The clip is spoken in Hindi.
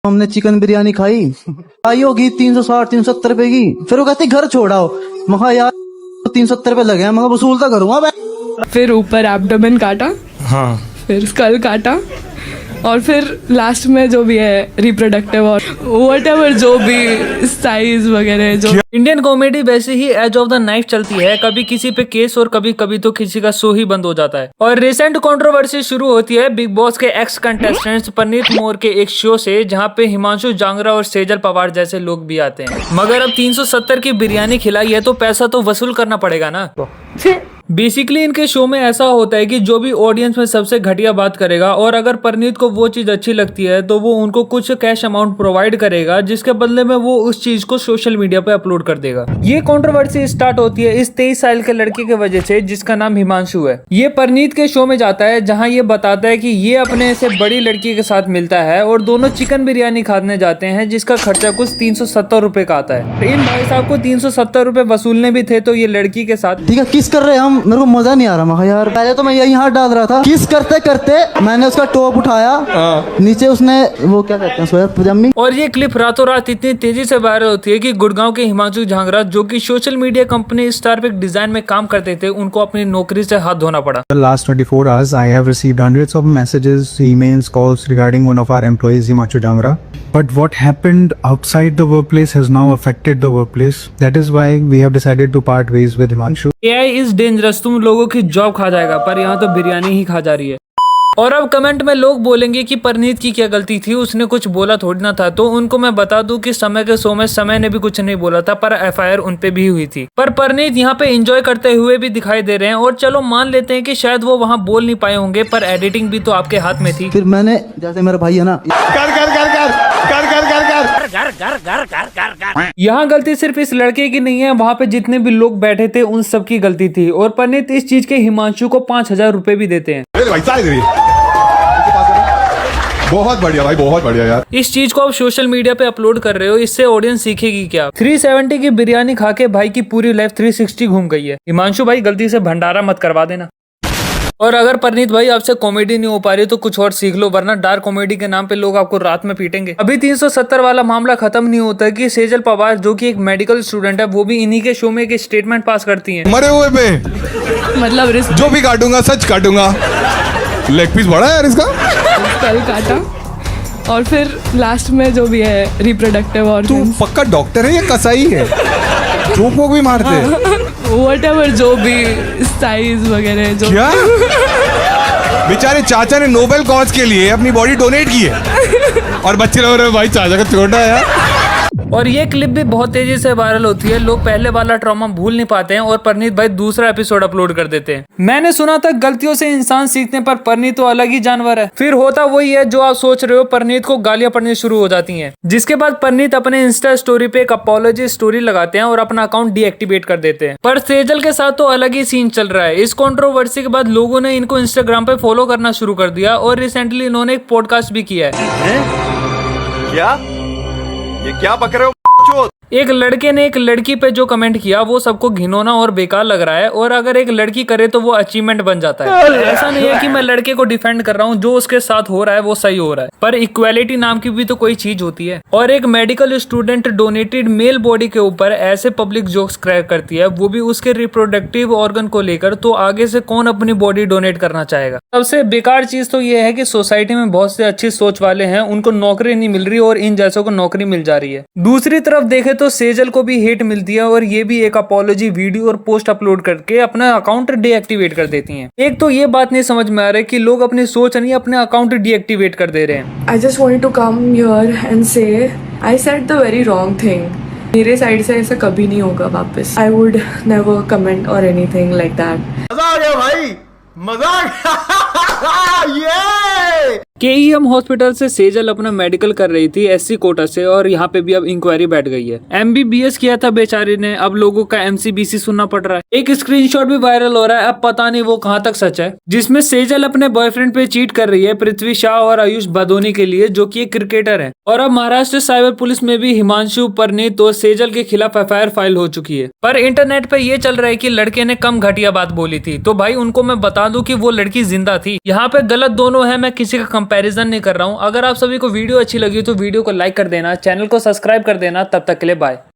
हमने चिकन बिरयानी खाई, आई होगी 360-370 रुपए की। फिर वो कहती घर छोड़ाओ। महा यार 370 रुपए लगे हैं, मगर वसूल तो करूंगा मैं। फिर ऊपर एब्डोमेन काटा, हाँ फिर स्कल काटा, और फिर लास्ट में जो भी है रिप्रोडक्टिव और व्हाटएवर जो भी साइज वगैरह जो। इंडियन कॉमेडी वैसे ही एज ऑफ द नाइफ चलती है, कभी किसी पे केस और कभी कभी तो किसी का शो ही बंद हो जाता है। और रिसेंट कंट्रोवर्सी शुरू होती है बिग बॉस के एक्स कंटेस्टेंट्स परनीत मोर के एक शो से, जहां पे हिमांशु जांगरा और सेजल पवार जैसे लोग भी आते हैं। मगर अब 370 की बिरयानी खिलाई है तो पैसा तो वसूल करना पड़ेगा ना। बेसिकली इनके शो में ऐसा होता है कि जो भी ऑडियंस में सबसे घटिया बात करेगा और अगर परनीत को वो चीज अच्छी लगती है तो वो उनको कुछ कैश अमाउंट प्रोवाइड करेगा, जिसके बदले में वो उस चीज को सोशल मीडिया पे अपलोड कर देगा। ये कंट्रोवर्सी स्टार्ट होती है इस 23 साल के लड़के की वजह से जिसका नाम हिमांशु है। ये परनीत के शो में जाता है जहाँ ये बताता है कि ये अपने से बड़ी लड़की के साथ मिलता है और दोनों चिकन बिरयानी खाने जाते हैं, जिसका खर्चा कुछ 370 रुपए का आता है। इन भाई साहब को 370 रुपए वसूलने भी थे तो ये लड़की के साथ ठीक है, किस कर रहे हैं हम? मेरे को मजा नहीं आ रहा। महा यार पहले तो मैं यही हाथ डाल रहा था, किस करते करते मैंने उसका टॉप उठाया, नीचे उसने वो क्या कहते हैं सोया पजामी। और ये क्लिप रातों रात इतनी तेजी से वायरल होती है कि गुड़गांव के हिमांशु झांगरा, जो कि सोशल मीडिया कंपनी स्टारपिक डिजाइन में काम करते थे, उनको अपनी नौकरी से हाथ धोना पड़ा। The last 24 hours, I have received hundreds of messages, emails, calls regarding one of our employees, Himanshu Jangra. But what happened outside the workplace has now affected the workplace. That is why we have decided to part ways with Himanshu. AI is dangerous, तुम लोगों की जॉब खा जाएगा, पर यहाँ तो बिरयानी ही खा जा रही है। और अब कमेंट में लोग बोलेंगे कि परनीत की क्या गलती थी, उसने कुछ बोला थोड़ी ना था। तो उनको मैं बता दूं कि समय के शो में समय ने भी कुछ नहीं बोला था, पर FIR उन पे भी हुई थी। पर परनीत यहाँ पे एंजॉय करते हुए भी दिखाई दे रहे हैं। और चलो मान लेते हैं कि शायद वो वहाँ बोल नहीं पाए होंगे, पर एडिटिंग भी तो आपके हाथ में थी। फिर मैंने, जैसे मेरा भाई है ना, यहाँ गलती सिर्फ इस लड़के की नहीं है, वहाँ पे जितने भी लोग बैठे थे उन सब की गलती थी। और परनीत इस चीज के हिमांशु को 5000 रुपए भी देते हैं। बहुत बढ़िया भाई, बहुत बढ़िया यार। इस चीज को आप सोशल मीडिया पे अपलोड कर रहे हो, इससे ऑडियंस सीखेगी क्या? 370 की बिरयानी खा के भाई की पूरी लाइफ 360 घूम गई है। हिमांशु भाई गलती से भंडारा मत करवा देना। और अगर परनीत भाई आपसे कॉमेडी नहीं हो पा रही तो कुछ और सीख लो, वरना डार्क कॉमेडी के नाम पे लोग आपको रात में पीटेंगे। अभी 370 वाला मामला खत्म नहीं होता कि सेजल पवार, जो कि एक मेडिकल स्टूडेंट है, वो भी इन्हीं के शो में एक स्टेटमेंट पास करती हैं। मरे हुए पे मतलब जो भी काटूंगा सच काटूंगा। लेग पीस बड़ा है यार इसका। स्कल काटा, और फिर लास्ट में जो भी है रिप्रोडक्टिव और तू पक्का डॉक्टर है या कसाई है? जोक वोक भी मारते व्हाटएवर जो भी साइज वगैरह जो। क्या? बेचारे चाचा ने नोबेल कॉज के लिए अपनी बॉडी डोनेट की है और बच्चे लोग रहे भाई चाचा का छोटा है यार। और ये क्लिप भी बहुत तेजी से वायरल होती है। लोग पहले वाला ट्रॉमा भूल नहीं पाते हैं और परनीत भाई दूसरा एपिसोड अपलोड कर देते हैं। मैंने सुना था गलतियों से इंसान सीखते हैं, पर परनीत तो अलग ही जानवर है। फिर होता वही है जो आप सोच रहे हो, परनीत को गालियां पड़नी शुरू हो जाती हैं। जिसके बाद परनीत अपने इंस्टा स्टोरी पे एक अपॉलॉजी स्टोरी लगाते हैं और अपना अकाउंट डीएक्टिवेट कर देते हैं। पर सेजल के साथ तो अलग ही सीन चल रहा है। इस कंट्रोवर्सी के बाद लोगों ने इनको इंस्टाग्राम पे फॉलो करना शुरू कर दिया और रिसेंटली इन्होंने एक पॉडकास्ट भी किया है। क्या? ये क्या बक रहे हो? एक लड़के ने एक लड़की पे जो कमेंट किया वो सबको घिनौना और बेकार लग रहा है, और अगर एक लड़की करे तो वो अचीवमेंट बन जाता है। ऐसा नहीं है कि मैं लड़के को डिफेंड कर रहा हूँ, जो उसके साथ हो रहा है वो सही हो रहा है, पर इक्वालिटी नाम की भी तो कोई चीज होती है। और एक medical student donated male body के ऊपर ऐसे पब्लिक जोक्स क्रैक करती है, वो भी उसके रिप्रोडक्टिव ऑर्गन को लेकर, तो आगे से कौन अपनी बॉडी डोनेट करना चाहेगा? सबसे बेकार चीज तो ये है कि सोसाइटी में बहुत से अच्छी सोच वाले हैं, उनको नौकरी नहीं मिल रही और इन जैसों को नौकरी मिल जा रही है। दूसरी तरफ देखे तो सेजल को भी हेट मिलती है और ये भी एक अपॉलॉजी वीडियो और पोस्ट अपलोड करके अपना अकाउंट डीएक्टिवेट कर देती हैं। एक तो ये बात नहीं समझ में आ रही कि लोग अपनी सोच नहीं अपने अकाउंट डीएक्टिवेट कर दे रहे हैं। I just wanted to come here and say I said the very wrong thing. मेरे साइड से ऐसा कभी नहीं होगा वापस। I would never comment or anything like that. मजा आ गया भाई, मजा आ गया। ये KEM हॉस्पिटल से सेजल अपना मेडिकल कर रही थी SC कोटा से, और यहाँ पे भी अब इंक्वायरी बैठ गई है। MBBS किया था बेचारी ने, अब लोगों का MCBC सुनना पड़ रहा है। एक स्क्रीनशॉट भी वायरल हो रहा है, अब पता नहीं वो कहाँ तक सच है, जिसमें सेजल अपने बॉयफ्रेंड पे चीट कर रही है पृथ्वी शाह और आयुष बदोनी के लिए, जो कि एक क्रिकेटर है। और अब महाराष्ट्र साइबर पुलिस में भी हिमांशु, परनीत और सेजल के खिलाफ एफआईआर फाइल हो चुकी है। पर इंटरनेट पे ये चल रहा है कि लड़के ने कम घटिया बात बोली थी, तो भाई उनको मैं बता दूं कि वो लड़की जिंदा थी। यहाँ पे गलत दोनों है, मैं किसी का कंपैरिजन नहीं कर रहा हूँ। अगर आप सभी को वीडियो अच्छी लगी तो वीडियो को लाइक कर देना, चैनल को सब्सक्राइब कर देना। तब तक के लिए बाय।